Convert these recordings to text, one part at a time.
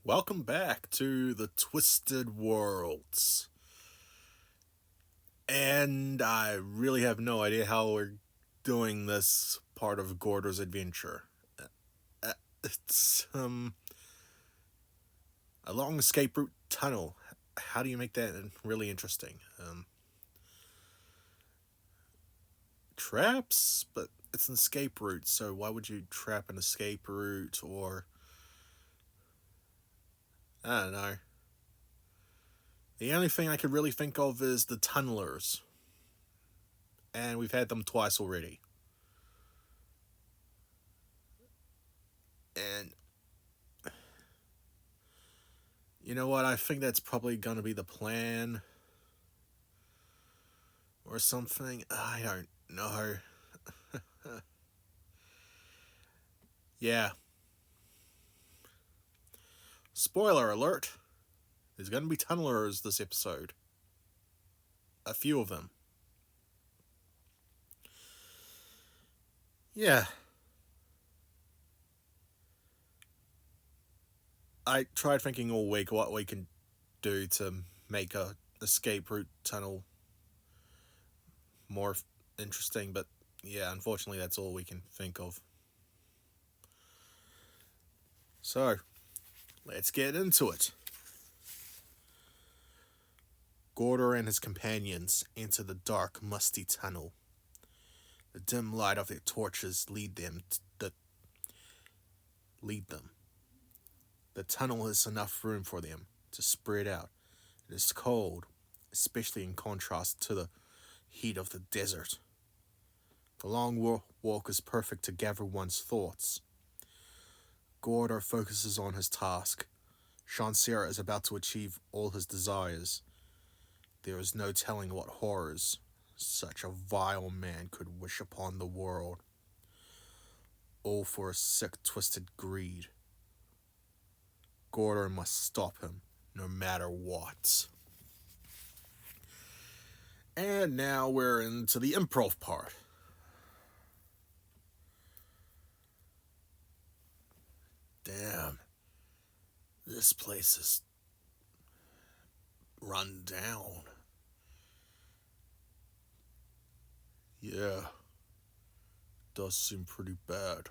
Welcome back to the Twisted Worlds. And I really have no idea how we're doing this part of Gordur's adventure. It's a long escape route tunnel. How do you make that really interesting? Traps, but it's an escape route, so why would you trap an escape route or I don't know. The only thing I could really think of is the tunnelers. And we've had them twice already. And you know what? I think that's probably going to be the plan or something. I don't know. Yeah. Spoiler alert. There's going to be tunnelers this episode. A few of them. Yeah. I tried thinking all week what we can do to make a escape route tunnel more interesting, but yeah, unfortunately that's all we can think of. So, let's get into it. Gordur and his companions enter the dark, musty tunnel. The dim light of their torches lead them. The tunnel has enough room for them to spread out. It is cold, especially in contrast to the heat of the desert. The long walk is perfect to gather one's thoughts. Gordur focuses on his task. Chancellor is about to achieve all his desires. There is no telling what horrors such a vile man could wish upon the world. All for a sick, twisted greed. Gordur must stop him, no matter what. And now we're into the improv part. Damn, this place is run down. Yeah, does seem pretty bad.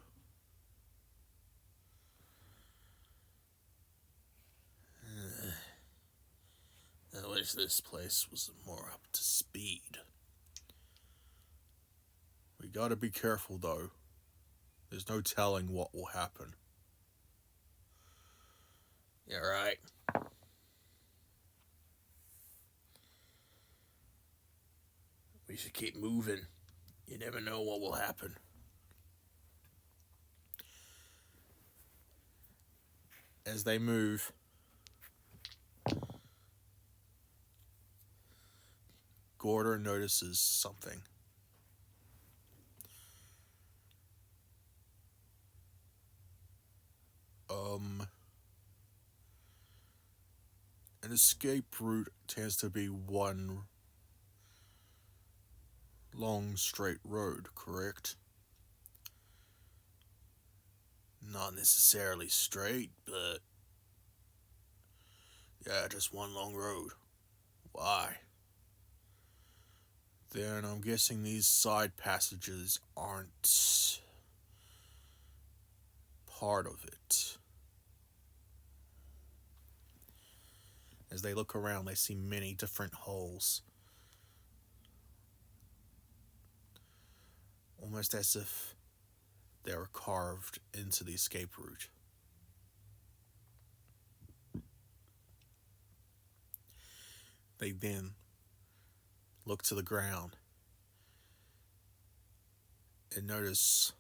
I wish this place was more up to speed. We gotta be careful though. There's no telling what will happen. Yeah, right. We should keep moving. You never know what will happen. As they move, Gordur notices something. An escape route tends to be one long straight road, correct? Not necessarily straight, but yeah, just one long road. Why? Then I'm guessing these side passages aren't part of it. As they look around, they see many different holes. Almost as if they were carved into the escape route. They then look to the ground and notice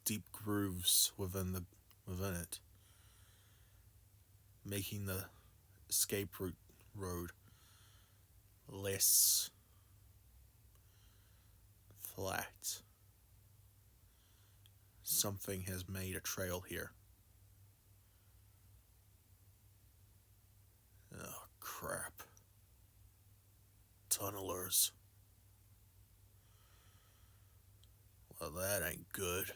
deep grooves within it, making the escape road less flat. Something has made a trail here. Oh, crap. Tunnelers. Well, that ain't good.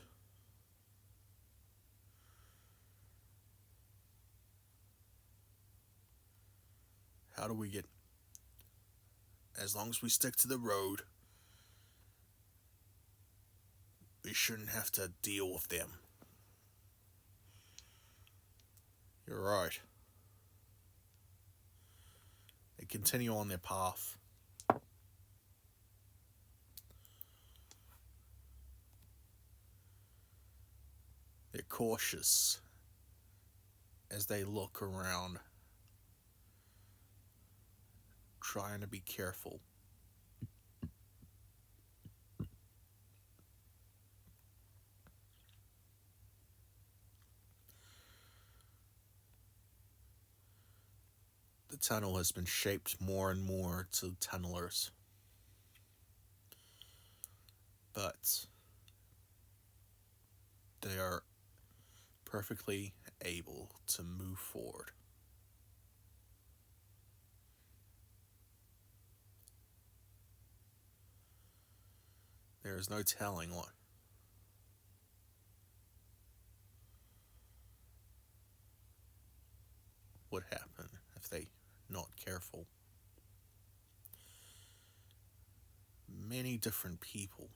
How do we get... As long as we stick to the road, we shouldn't have to deal with them. You're right. They continue on their path. They're cautious as they look around, trying to be careful. The tunnel has been shaped more and more to tunnelers. But they are perfectly able to move forward. There is no telling what would happen if they not careful. Many different people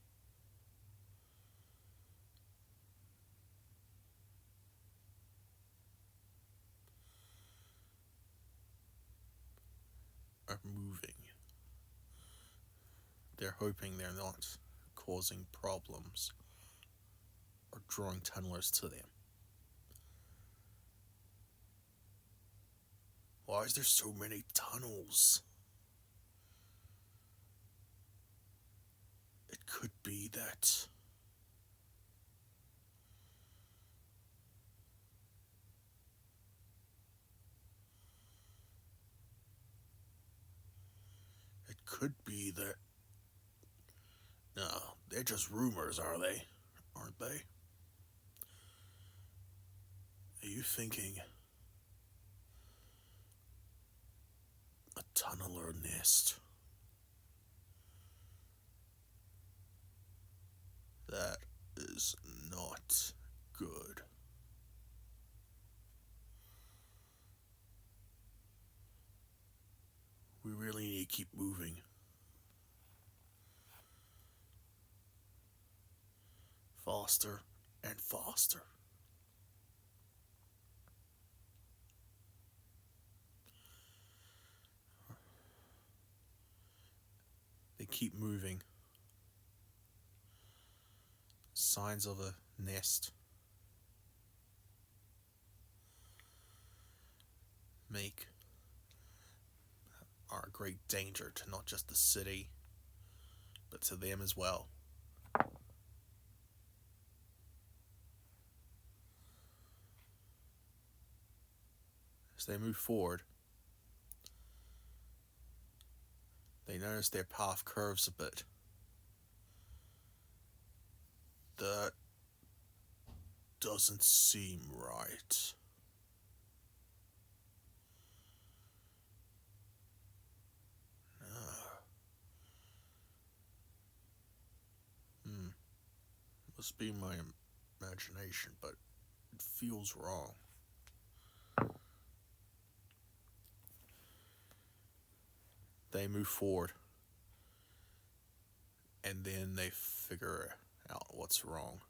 are moving. They're hoping they're not causing problems or drawing tunnelers to them. Why is there so many tunnels? It could be that no, they're just rumors, are they? Aren't they? Are you thinking a tunneler nest? That is not good. We really need to keep moving. Faster and faster. They keep moving. Signs of a nest are a great danger to not just the city, but to them as well. As they move forward, they notice their path curves a bit. That doesn't seem right. Must be my imagination, but it feels wrong. They move forward, and then they figure out what's wrong.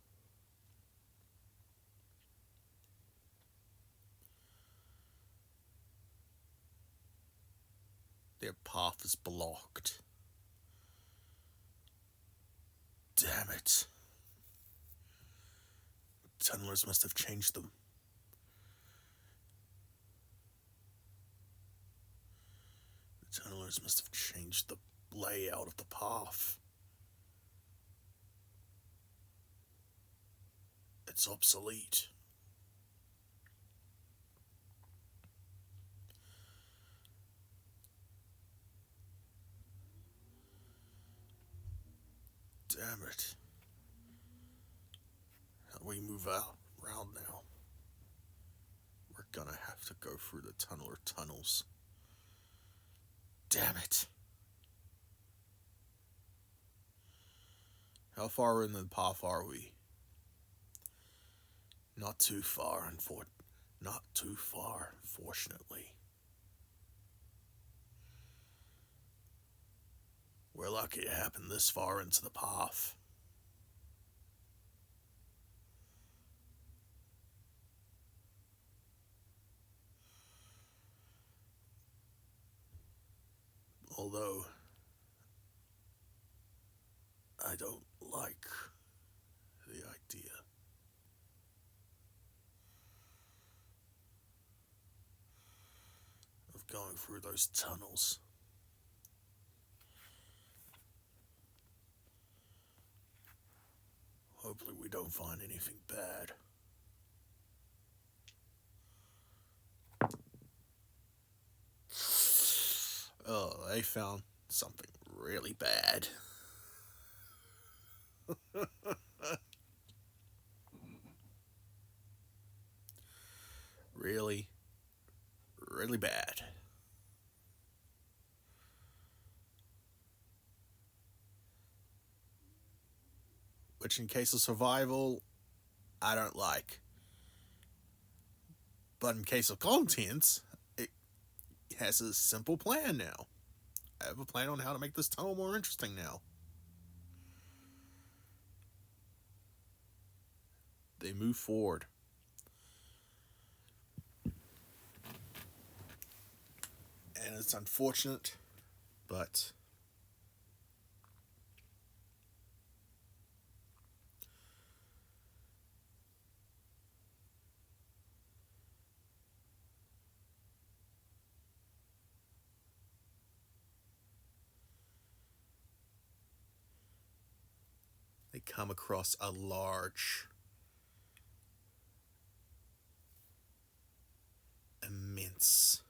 Their path is blocked. Damn it. Tunnelers must have changed them. The tunnelers must have changed the layout of the path. It's obsolete. Damn it. How do we move out around now? We're gonna have to go through the tunneler tunnels. Damn it. How far in the path are we? Not too far, fortunately. We're lucky it happened this far into the path. Although, I don't like the idea of going through those tunnels. Hopefully we don't find anything bad. Oh, they found something really bad. Really, really bad. Which, in case of survival, I don't like. But in case of contents, it has a simple plan now. I have a plan on how to make this tunnel more interesting now. They move forward. And it's unfortunate, but they come across a large, immense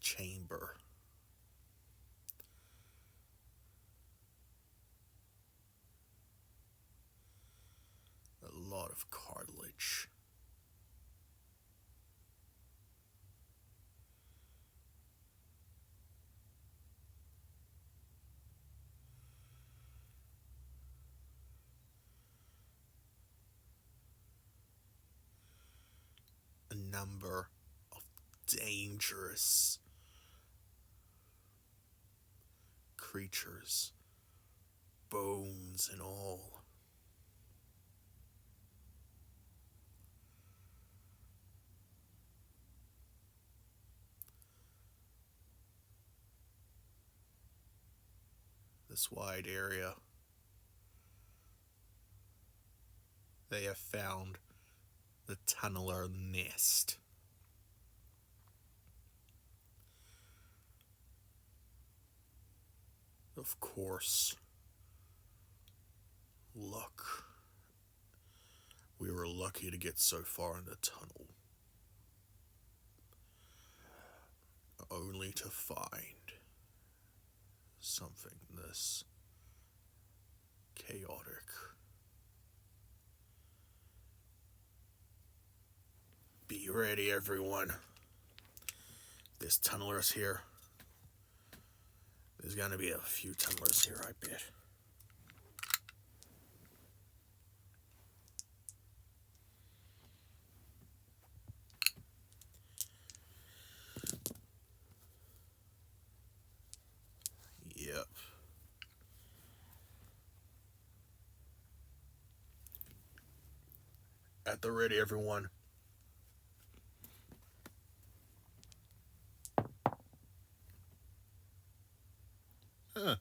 chamber. A lot of cartilage. A number of dangerous creatures, bones and all. This wide area, they have found the tunneler nest. Of course, luck. We were lucky to get so far in the tunnel, only to find something this chaotic. Be ready, everyone. There's tunnelers here. There's gonna be a few tunnelers here, I bet. Yep. At the ready, everyone. Huh.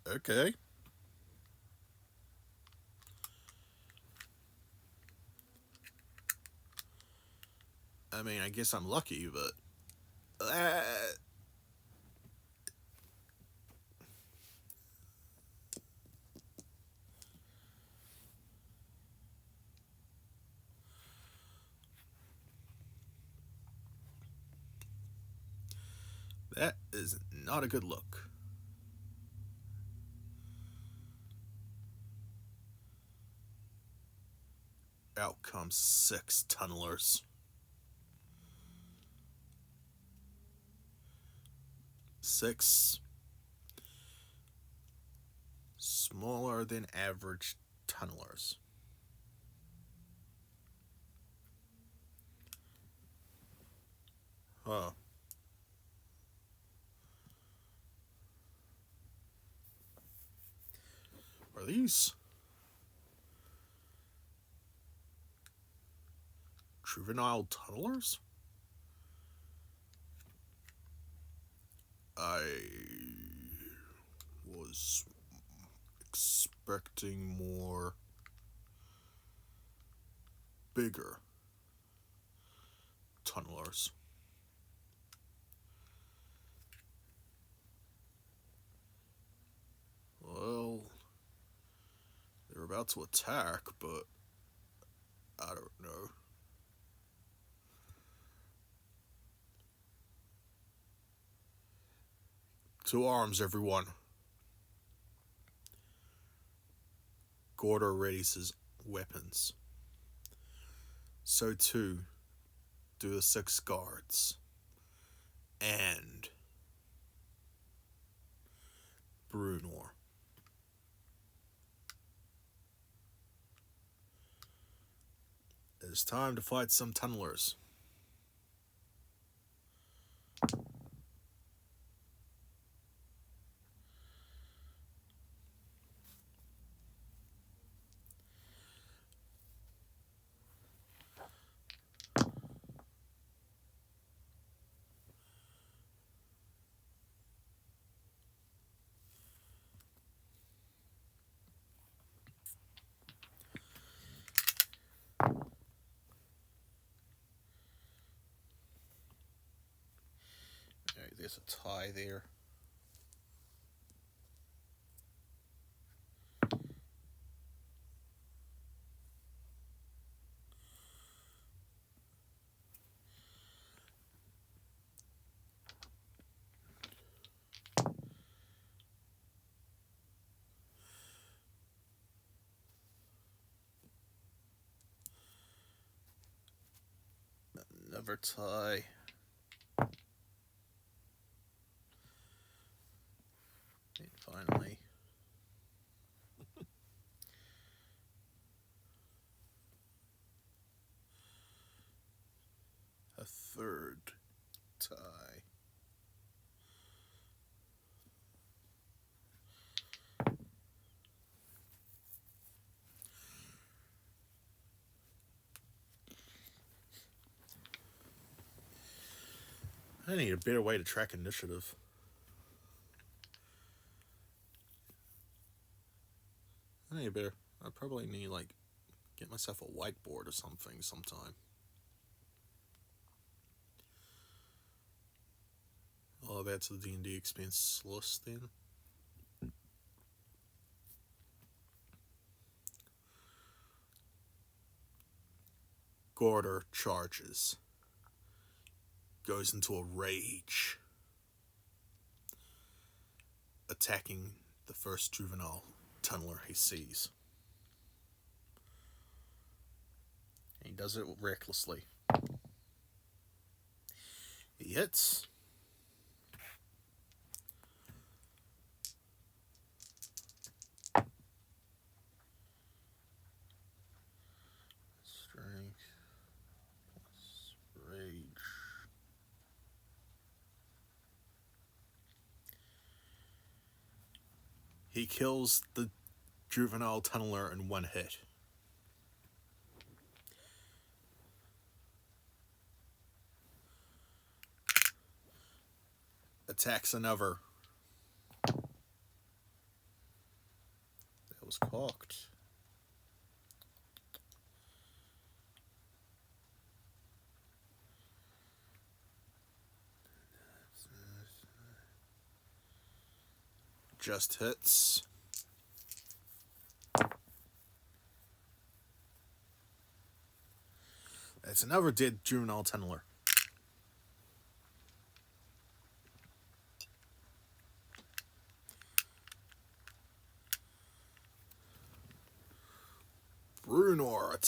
Okay. I mean, I guess I'm lucky, but That is not a good look. Out comes 6 tunnelers. 6 smaller than average tunnelers. Huh. Are these juvenile tunnelers? I was expecting more bigger tunnelers. Well, they're about to attack, but I don't know. To arms, everyone. Gordur readies his weapons. So too do the 6 guards. And Brunor. It is time to fight some tunnelers. Alright, there's a tie there. Another tie. And finally, a third tie. I need a better way to track initiative. I probably need, like, get myself a whiteboard or something sometime. Oh, that's the D&D expense list then. Gordur charges. Goes into a rage. Attacking the first juvenile tunneler he sees. He does it recklessly. He hits. Strength plus rage. He kills the juvenile tunneler in 1 hit. Attacks another. That was cocked. Just hits. That's another dead juvenile tunneler.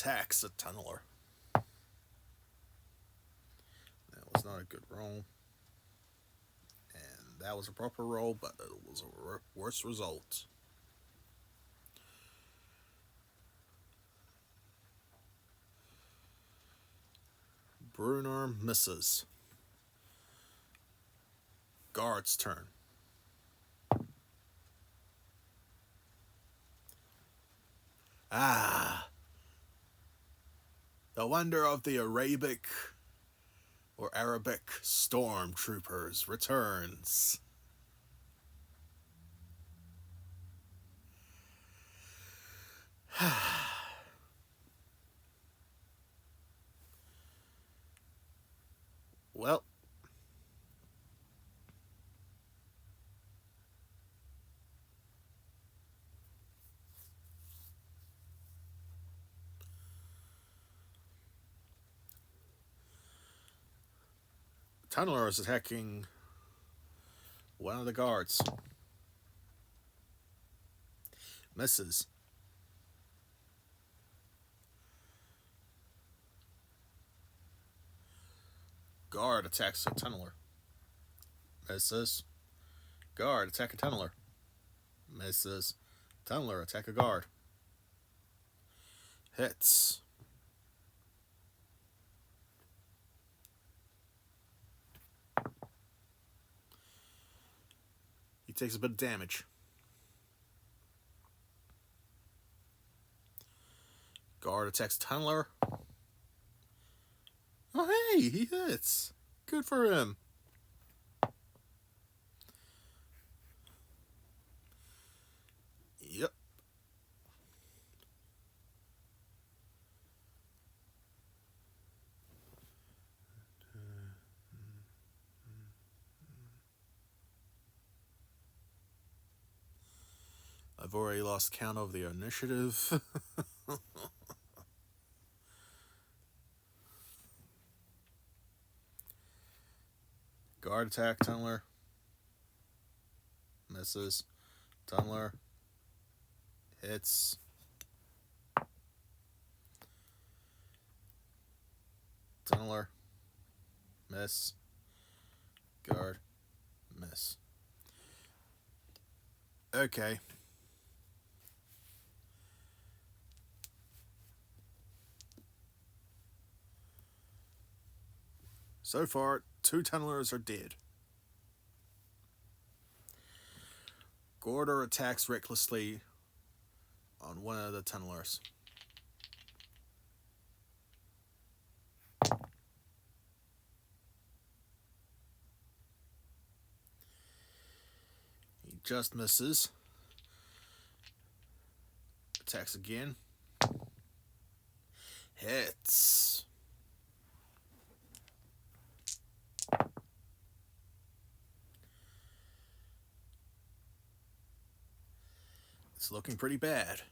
attacks a tunneler. That was not a good roll. And that was a proper roll, but it was a worse result. Brunner misses. Guard's turn. Ah, the wonder of the Arabic stormtroopers returns. Well, Tunneler is attacking one of the guards. Misses. Guard attacks a tunneler. Misses. Guard attack a tunneler. Misses. Tunneler attack a guard. Hits. He takes a bit of damage. Guard attacks tunneler. Oh, hey, he hits. Good for him. Yep. I've already lost count of the initiative. Guard attack, tunneler. Misses. Tunneler. Hits. Tunneler. Miss. Guard. Miss. Okay. So far, 2 tunnelers are dead. Gordur attacks recklessly on one of the tunnelers. He just misses. Attacks again. Hits. It's looking pretty bad.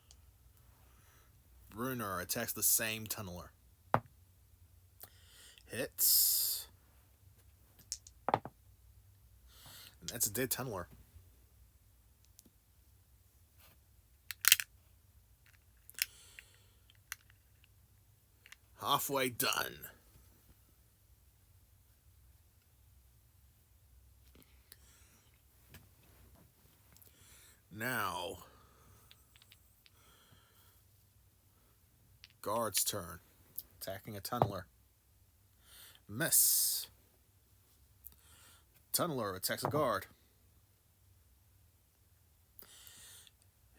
Brunner attacks the same tunneler. Hits. And that's a dead tunneler. Halfway done. Now, guard's turn. Attacking a tunneler. Miss. Tunneler attacks a guard.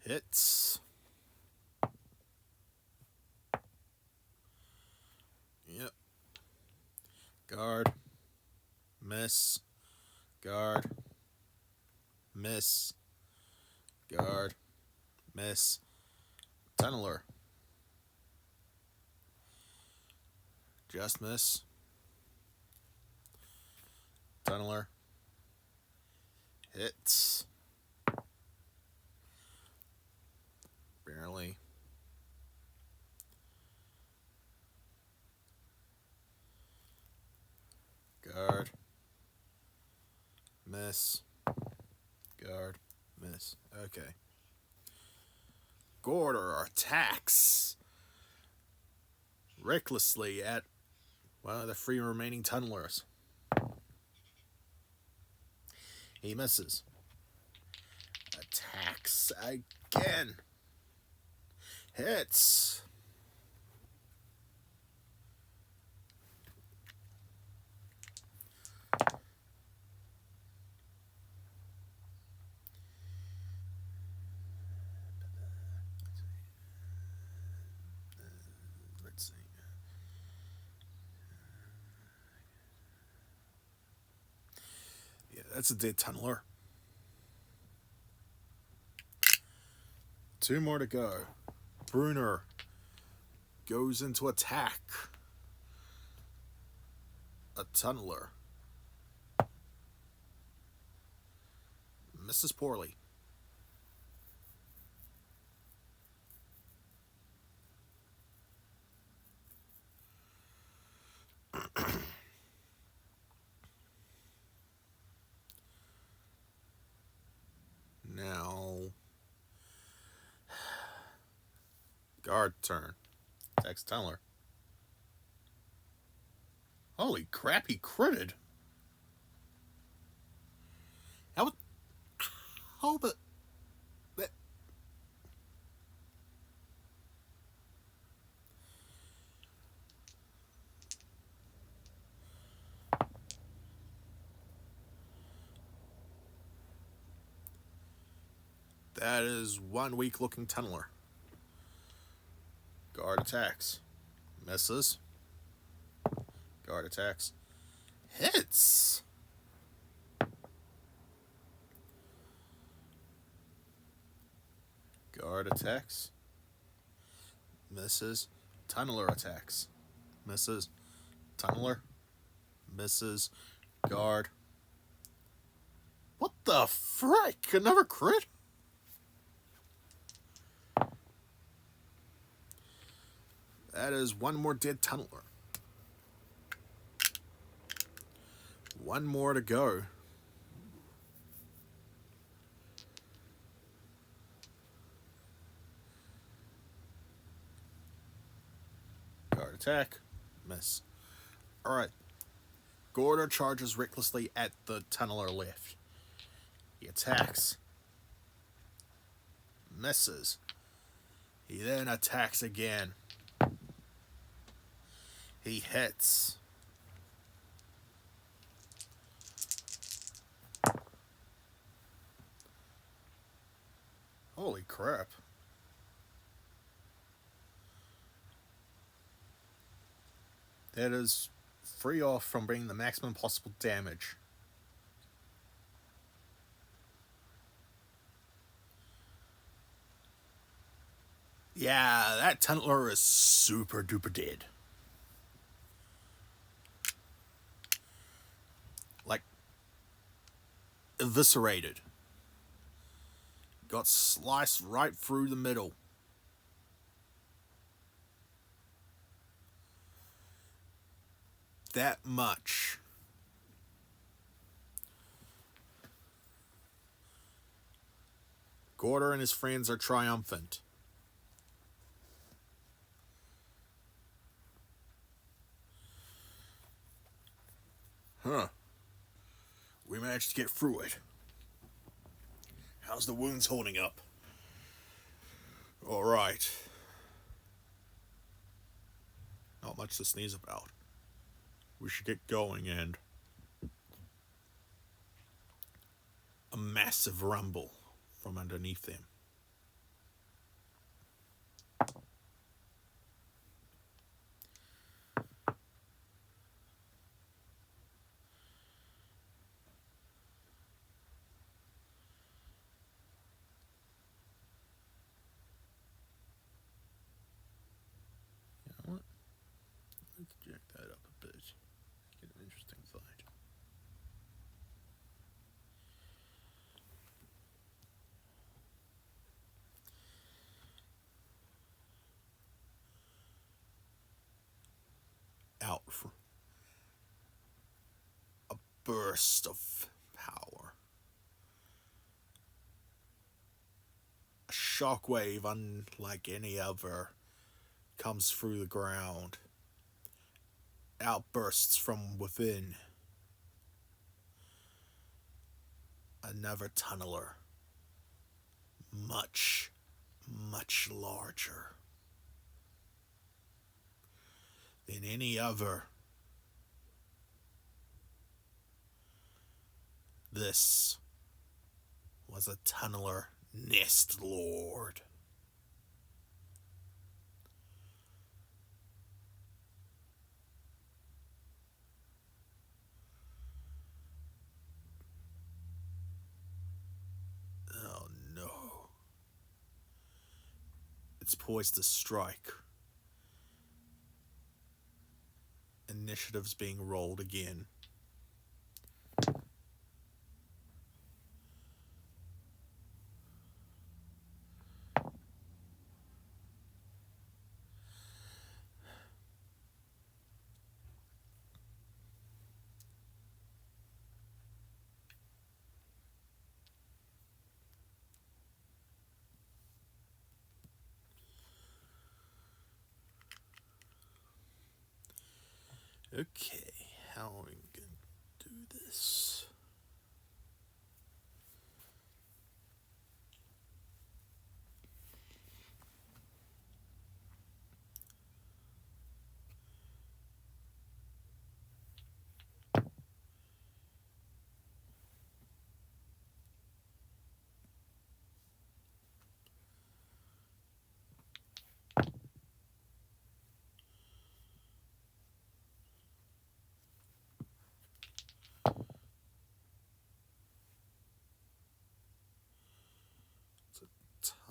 Hits. Yep. Guard. Miss. Guard. Miss. Guard. Miss. Tunneler. Just miss. Tunneler. Hits. Barely. Guard. Miss. Guard. Miss. Okay. Gordur attacks recklessly at one of the three remaining tunnelers. He misses. Attacks again. Hits. Let's see. Yeah, that's a dead tunneler. 2 more to go. Bruner goes into attack. A tunneler. Misses poorly. Now, guard turn. Attacks tunneler. Holy crap, he critted. How the... That, that is one weak looking tunneler. Guard attacks. Misses. Guard attacks. Hits. Guard attacks. Misses. Tunneler attacks. Misses. Tunneler. Misses. Guard. What the frick? Another crit? That is one more dead tunneler. One more to go. Guard attack. Miss. Alright. Gordur charges recklessly at the tunneler left. He attacks. Misses. He then attacks again. He hits. Holy crap. That is free off from bringing the maximum possible damage. Yeah, that tunneler is super duper dead. Like, eviscerated. Got sliced right through the middle. That much. Gordur and his friends are triumphant. Huh. We managed to get through it. How's the wounds holding up? Alright. Not much to sneeze about. We should get going and... A massive rumble from underneath them. Let's jack that up a bit. Get an interesting fight. Out for a burst of power. A shockwave unlike any other comes through the ground. outbursts from within. Another tunneler. Much, much larger than any other. This was a tunneler Nest Lord. Oh no. It's poised to strike. Initiative's being rolled again. Okay, how are we going to do this?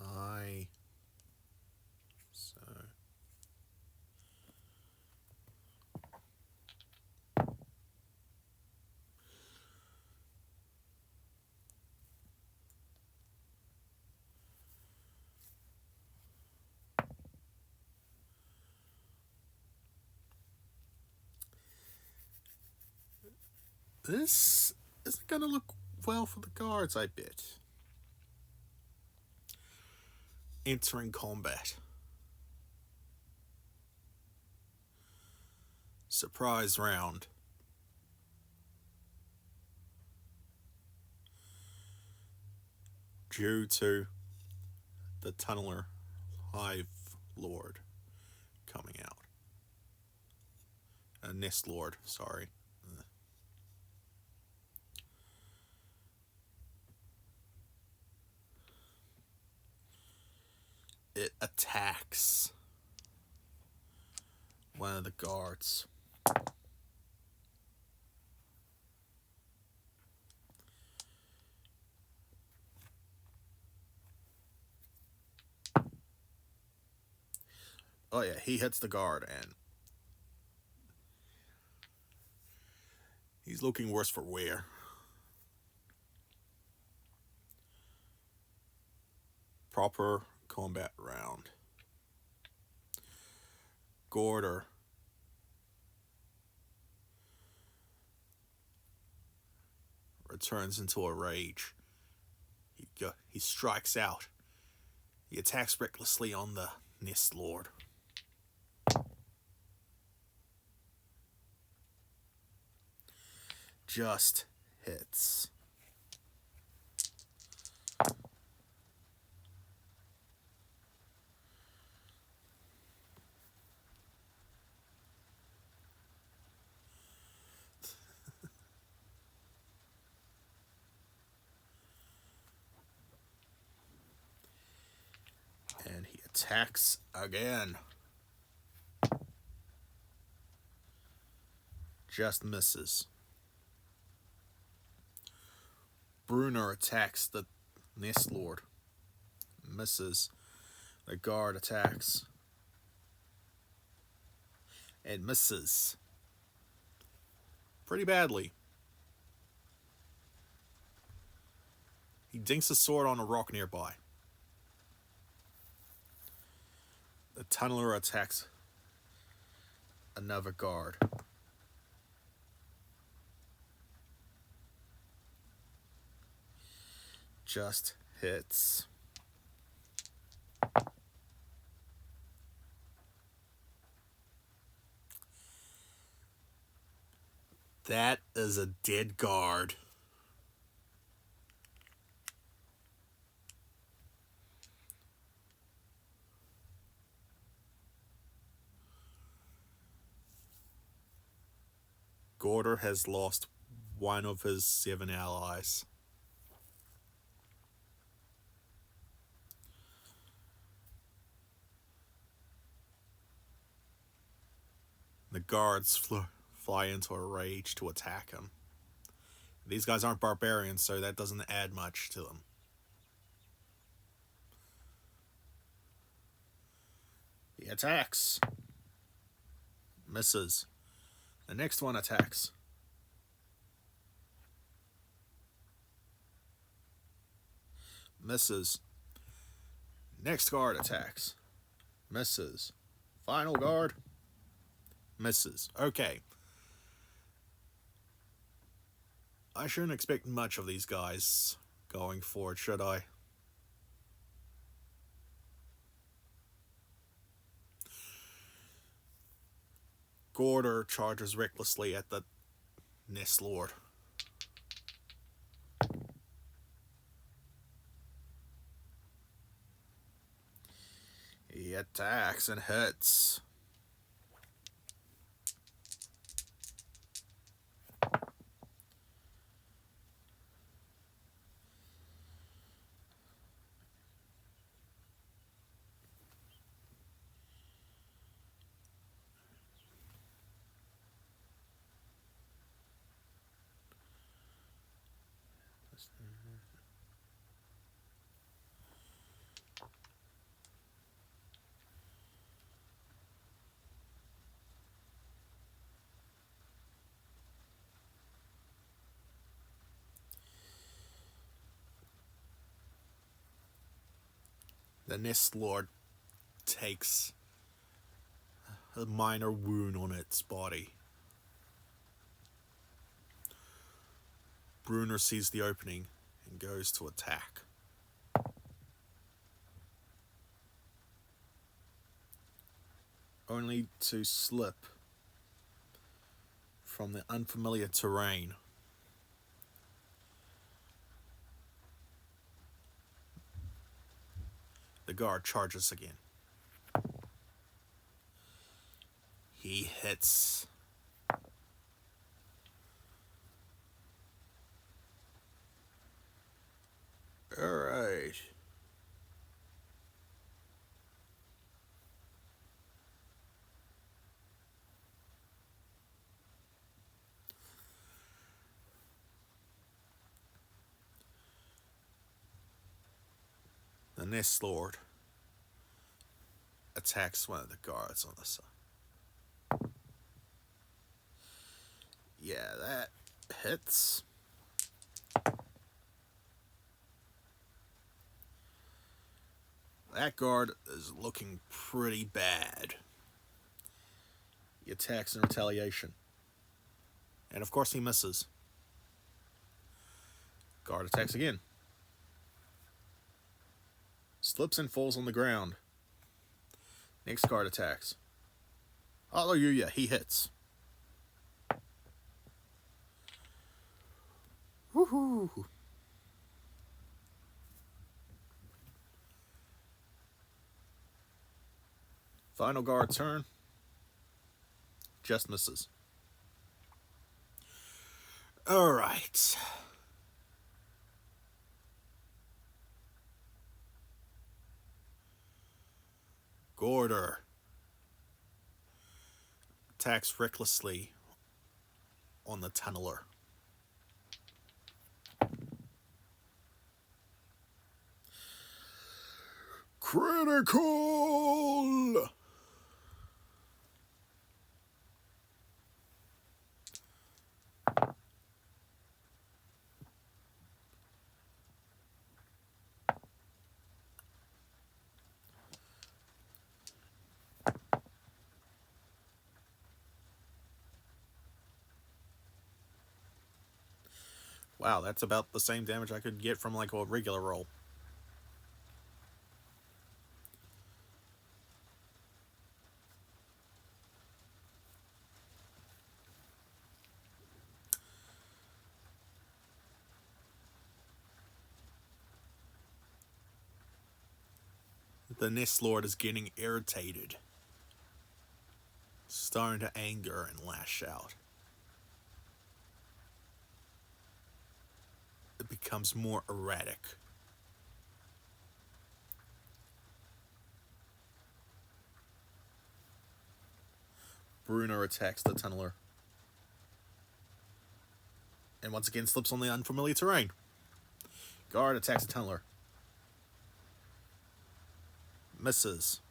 Tie. So this isn't gonna look well for the guards, I bet. Entering combat. Surprise round. Due to the Tunneler Hive Lord coming out. Nest Lord, sorry. It attacks one of the guards. Oh yeah, he hits the guard and he's looking worse for wear. Proper combat round. Gordur returns into a rage. He strikes out. He attacks recklessly on the Nest Lord. Just hits. And he attacks again. Just misses. Brunner attacks the Nest Lord. Misses. The guard attacks. And misses. Pretty badly. He dinks a sword on a rock nearby. The Tunneler attacks another guard. Just hits. That is a dead guard. Gordur has lost one of his 7 allies. The guards fly into a rage to attack him. These guys aren't barbarians, so that doesn't add much to them. He attacks. Misses. The next one attacks. Misses. Next guard attacks. Misses. Final guard. Misses. Okay. I shouldn't expect much of these guys going forward, should I? Gordur charges recklessly at the Nest Lord. He attacks and hits. The Nest Lord takes a minor wound on its body. Bruner sees the opening and goes to attack. Only to slip from the unfamiliar terrain. The guard charges again. He hits. Alright. The Nest Lord attacks one of the guards on the side. Yeah, that hits. That guard is looking pretty bad. He attacks in retaliation. And of course he misses. Guard attacks again. Slips and falls on the ground. Next guard attacks. Hallelujah, he hits. Woohoo! Final guard turn. Just misses. Alright. Gordur attacks recklessly on the tunneler. Critical! Wow, that's about the same damage I could get from like a regular roll. The Nest Lord is getting irritated, starting to anger and lash out. It becomes more erratic. Bruno attacks the tunneler, and once again slips on the unfamiliar terrain. Guard attacks the tunneler. Misses.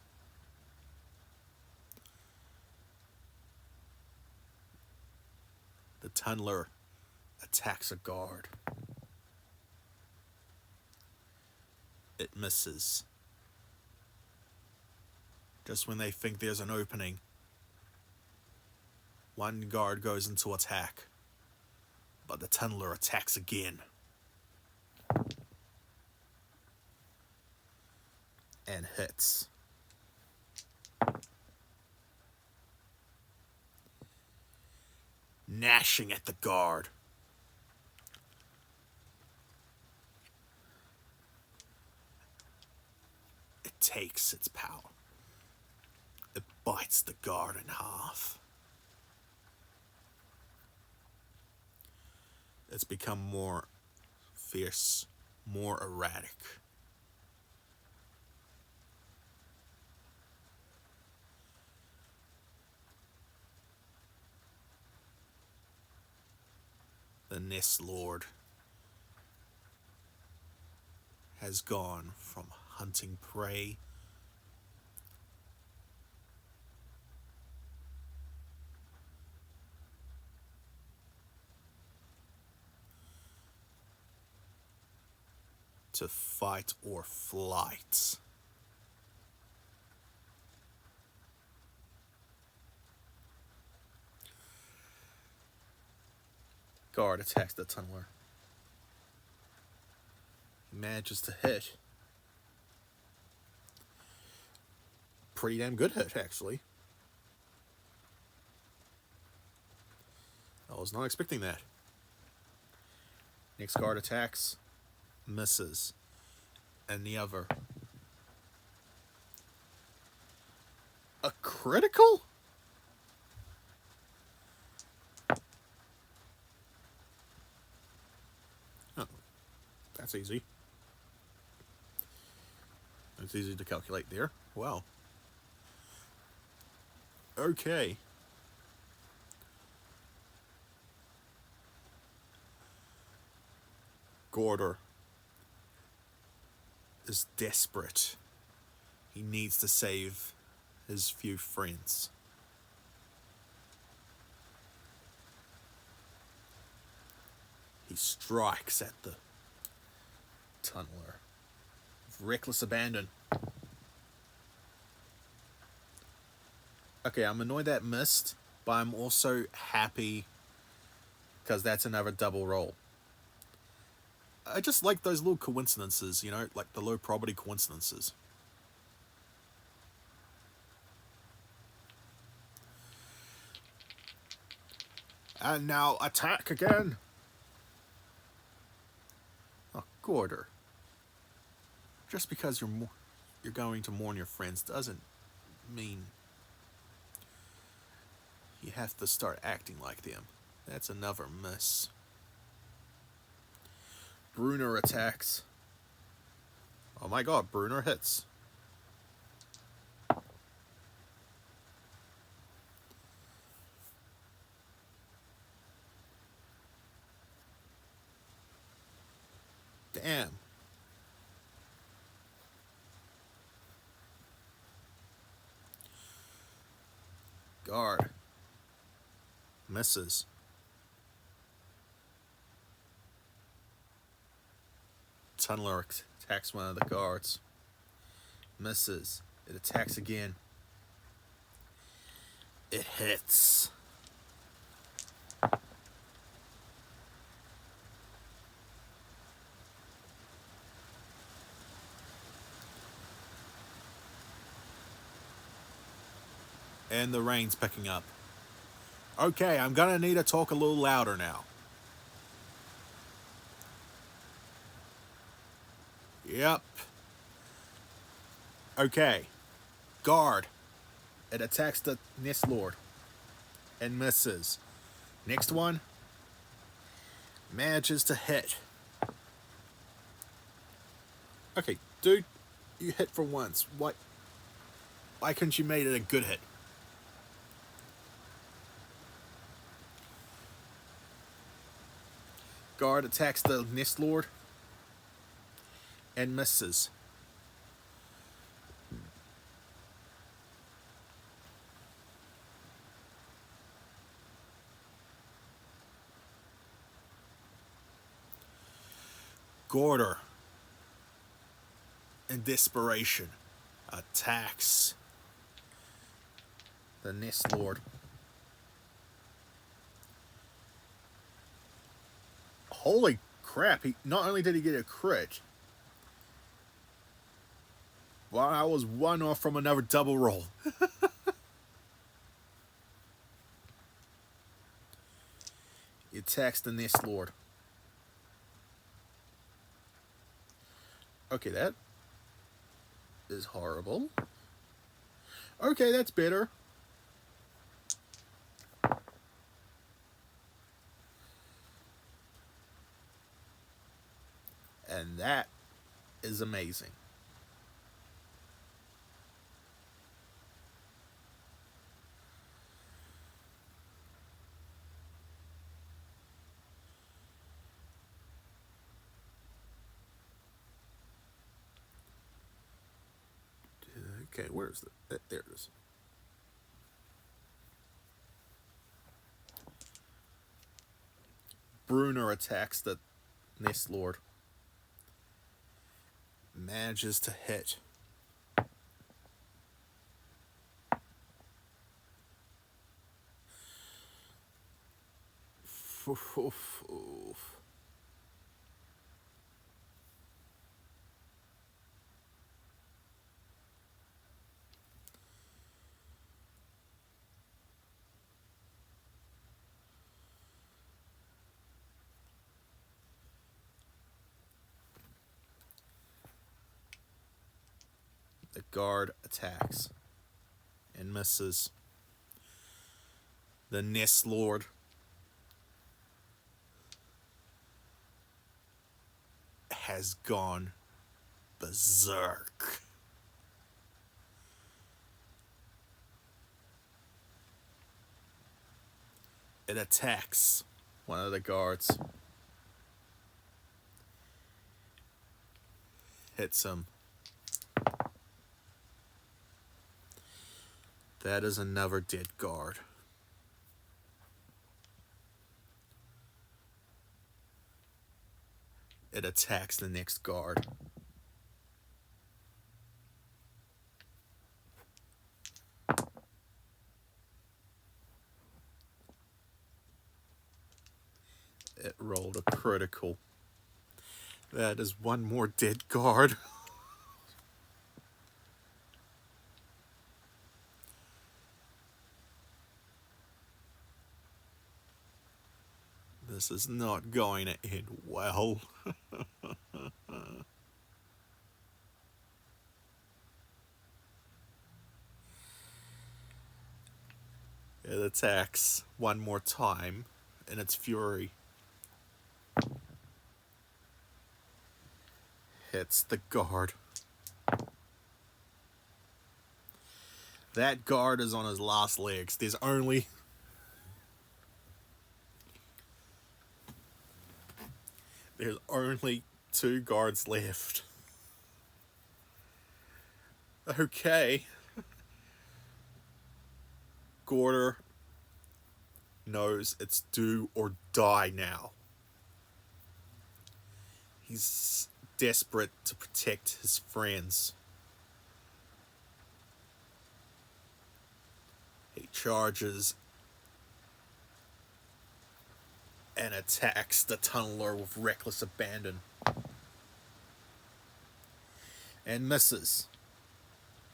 The tunneler attacks a guard. It misses. Just when they think there's an opening, one guard goes into attack, but the tunneler attacks again. And hits. Gnashing at the guard. It takes its power. It bites the guard in half. It's become more fierce, more erratic. The Nest Lord has gone from hunting prey to fight or flight. Guard attacks the tunneler. He manages to hit. Pretty damn good hit, actually. I was not expecting that. Next guard attacks. Misses. And the other. A critical? Oh, that's easy. It's easy to calculate there. Wow. Okay. Gordur is desperate. He needs to save his few friends. He strikes at the tunneler with reckless abandon. Okay, I'm annoyed that missed, but I'm also happy because that's another double roll. I just like those little coincidences, you know, like the low probability coincidences. And now attack again. Oh, Gordur. Just because you're going to mourn your friends doesn't mean you have to start acting like them. That's another miss. Bruno attacks. Oh my god, Bruno hits. Damn. Guard. Misses. Tunneler attacks one of the guards. Misses. It attacks again. It hits. And the rain's picking up. Okay, I'm gonna need to talk a little louder now. Yep. Okay. Guard. It attacks the Nest Lord and misses. Next one manages to hit. Okay, dude, you hit for once. Why couldn't you make it a good hit? Guard attacks the Nest Lord and misses. Gordur, in desperation, attacks the Nest Lord. Holy crap, he not only did he get a crit, well, I was one off from another double roll. He attacks the Nest Lord. Okay, that is horrible. Okay, that's better. And that is amazing. Okay, where's the... There it is. Bruner attacks the Nest Lord. Manages to hit. The guard attacks and misses. The Nest Lord has gone berserk. It attacks one of the guards. Hits him. That is another dead guard. It attacks the next guard. It rolled a critical. That is one more dead guard. This is not going to end well. It attacks one more time in its fury. Hits the guard. That guard is on his last legs. There's only two guards left. Okay. Gordur knows it's do or die now. He's desperate to protect his friends. He charges and attacks the tunneler with reckless abandon. And misses.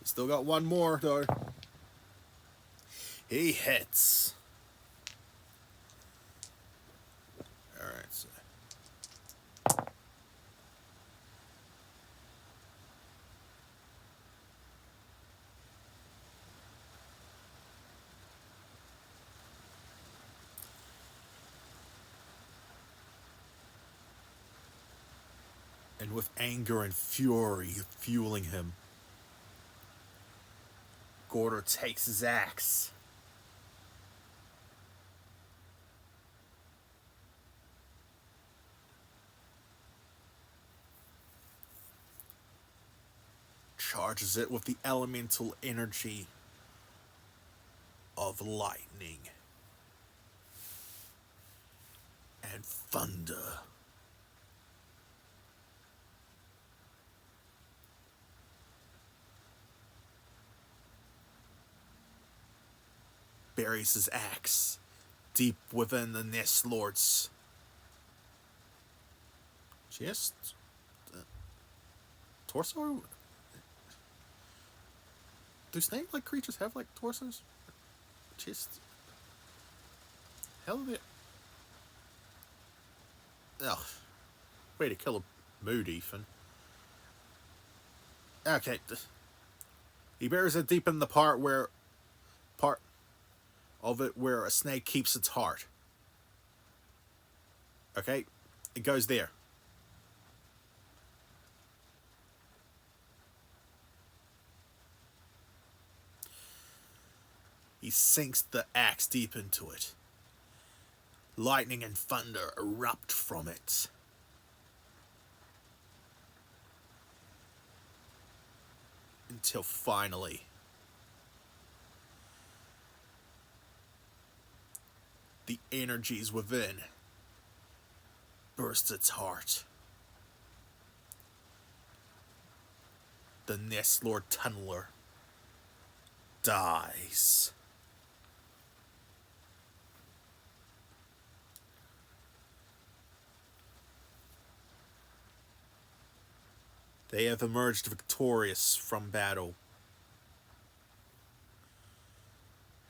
He's still got one more, though. He hits. Alright, so. and with anger and fury fueling him, Gordur takes his axe. Charges it with the elemental energy of lightning and thunder. Buries his axe deep within the Nest Lord's chest, torso. Do snake-like creatures have like torsos? Chest? Hell of it. Ugh. Way to kill a mood, Ethan. Okay. He buries it deep in the part of it where a snake keeps its heart. Okay? It goes there. He sinks the axe deep into it. Lightning and thunder erupt from it. Until finally, the energies within burst its heart. The Nest Lord Tunneler dies. They have emerged victorious from battle.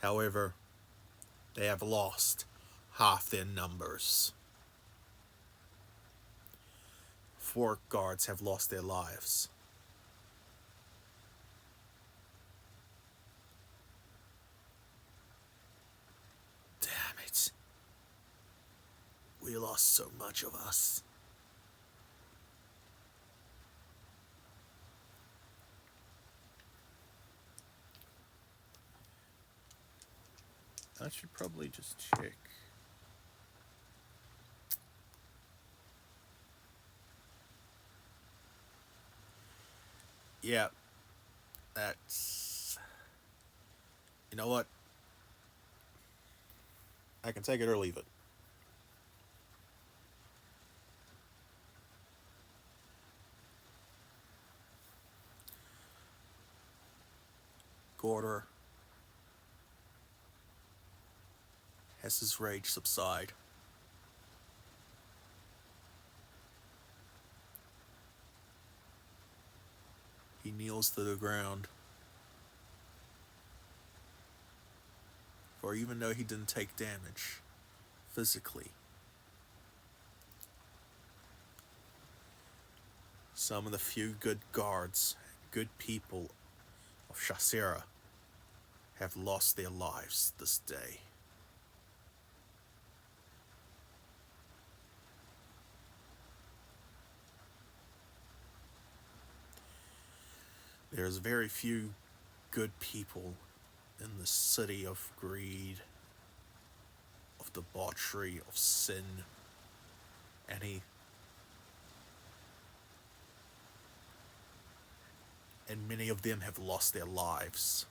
However, they have lost half their numbers. 4 guards have lost their lives. Damn it. We lost so much of us. I should probably just check. Yeah, that's... You know what? I can take it or leave it. Gordur has his rage subside. He kneels to the ground. For even though he didn't take damage physically, some of the few good guards, good people of Shasera have lost their lives this day. There's very few good people in the city of greed, of debauchery, of sin, and many of them have lost their lives.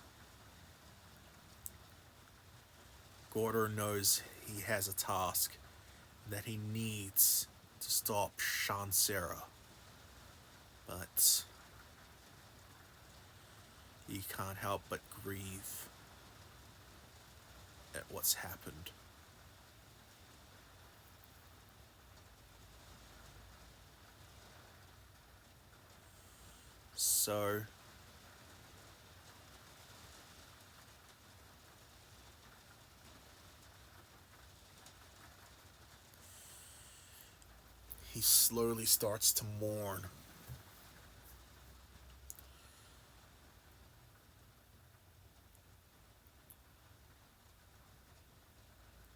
Gordur knows he has a task, that he needs to stop Shansera, but he can't help but grieve at what's happened. So he slowly starts to mourn.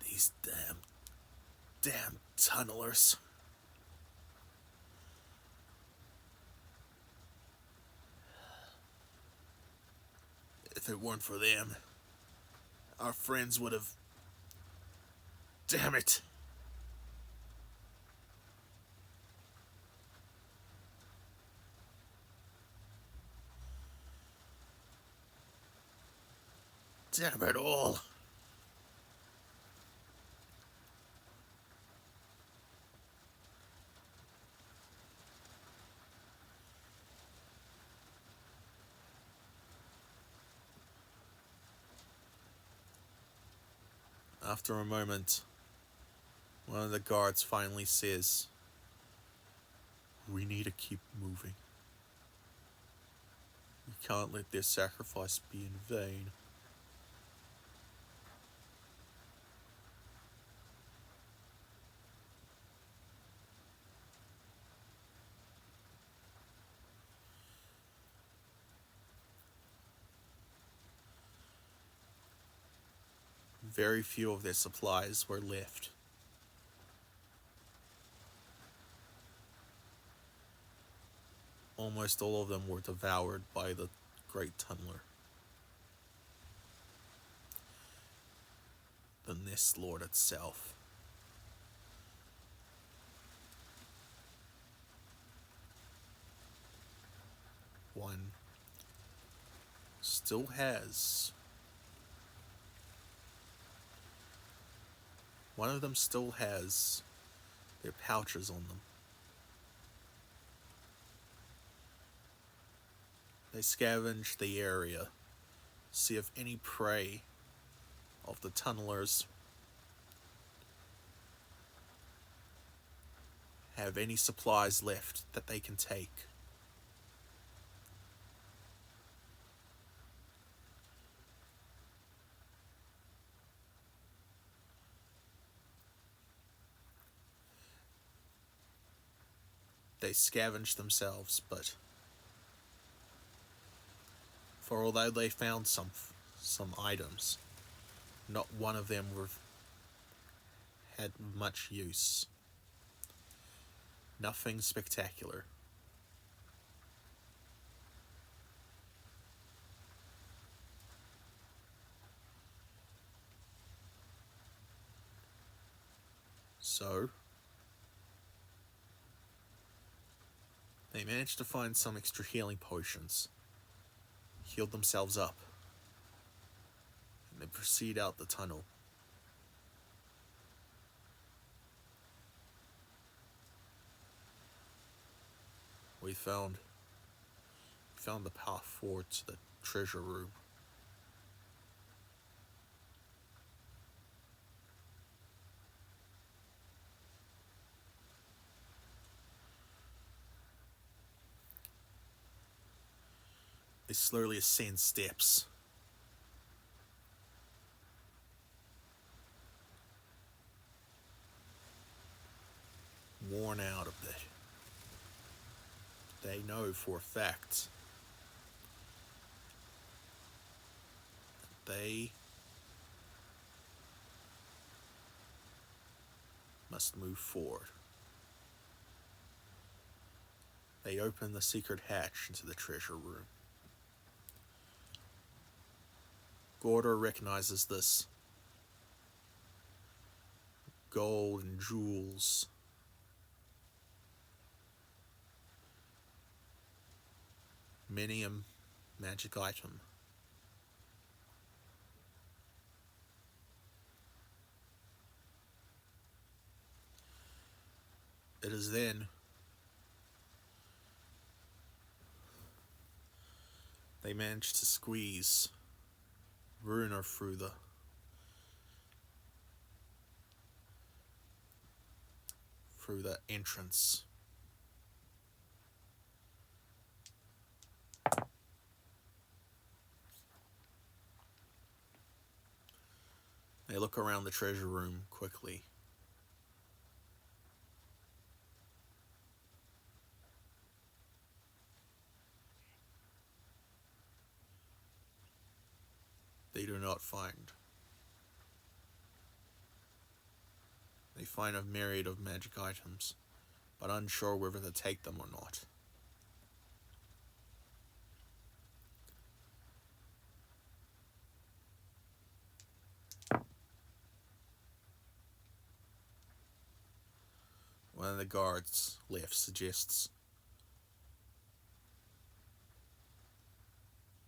These damn tunnelers. If it weren't for them, our friends would have... Damn it! Damn it all! After a moment, one of the guards finally says, "We need to keep moving. We can't let their sacrifice be in vain." Very few of their supplies were left. Almost all of them were devoured by the Great Tunneler, the Nest Lord itself. One still has... One of them still has their pouches on them. They scavenge the area, see if any prey of the tunnelers have any supplies left that they can take. They scavenge themselves, but for although they found some items, not one of them had much use. Nothing spectacular. So they managed to find some extra healing potions, healed themselves up, and they proceed out the tunnel. We found the path forward to the treasure room. They slowly ascend steps. Worn out a bit. They know for a fact that they must move forward. They open the secret hatch into the treasure room. Gordur recognizes this. Gold and jewels. Many a magic item. It is then they manage to squeeze Runa through the entrance. They look around the treasure room quickly. They do not find. They find a myriad of magic items, but unsure whether to take them or not. One of the guards left suggests,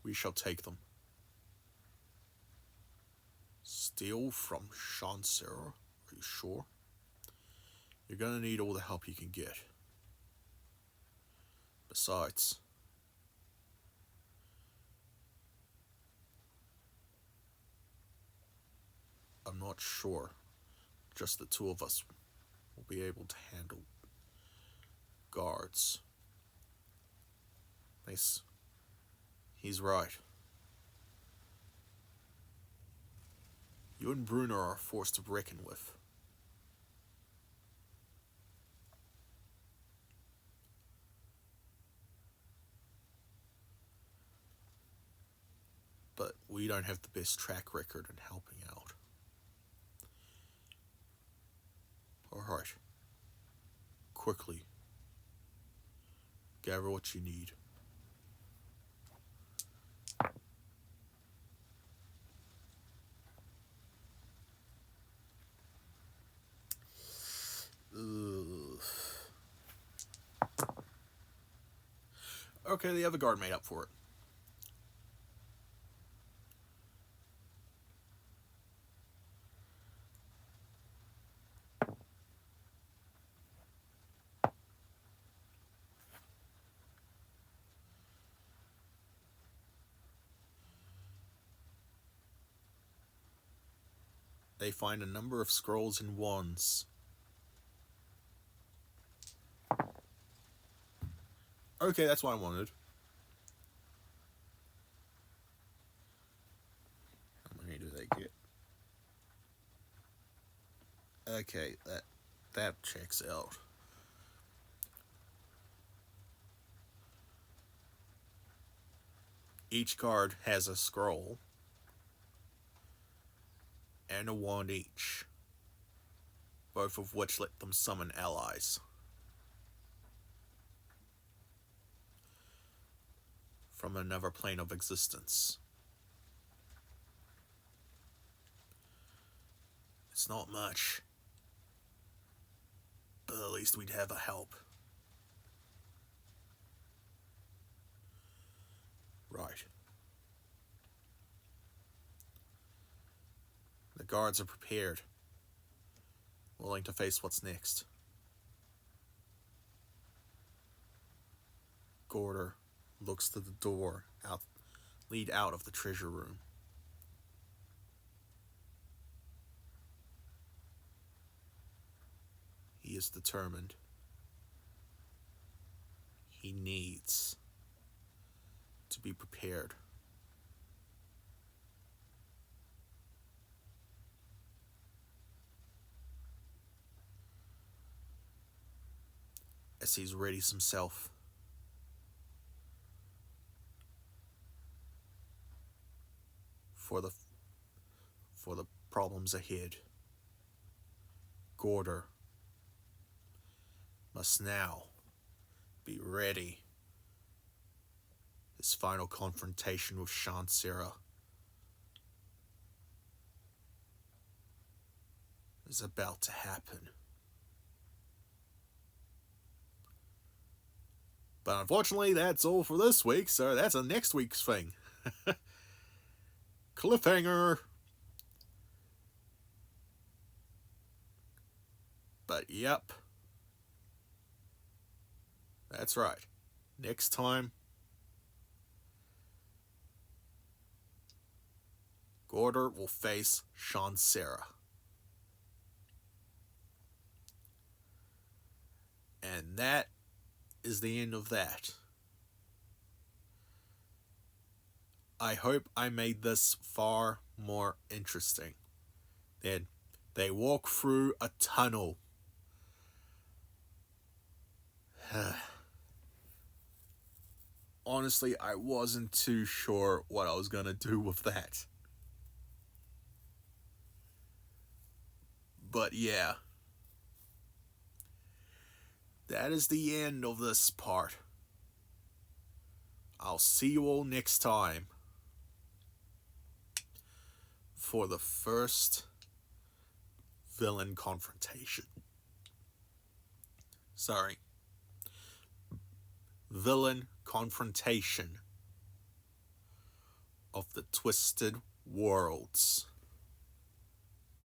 "We shall take them." "Steal from Chancellor? Are you sure? You're gonna need all the help you can get. Besides, I'm not sure just the two of us will be able to handle guards." He's right. You and Bruno are a force to reckon with. But we don't have the best track record in helping out. Alright. Quickly. Gather what you need. Okay, the other guard made up for it. They find a number of scrolls and wands. Okay, that's what I wanted. How many do they get? Okay, that checks out. Each card has a scroll and a wand each, both of which let them summon allies. From another plane of existence. It's not much, but at least we'd have a help. Right. The guards are prepared, willing to face what's next. Gordur looks to the door lead out of the treasure room. He is determined. He needs to be prepared. As he readies himself for the problems ahead, Gordur must now be ready. His final confrontation with Chancellor is about to happen. But unfortunately, that's all for this week, so that's a next week's thing. Cliffhanger! But yep. That's right. Next time, Gordur will face Chancellor. And that is the end of that. I hope I made this far more interesting. Then they walk through a tunnel. Honestly, I wasn't too sure what I was gonna do with that. But yeah. That is the end of this part. I'll see you all next time for the first villain confrontation. Sorry. Villain confrontation of the twisted worlds.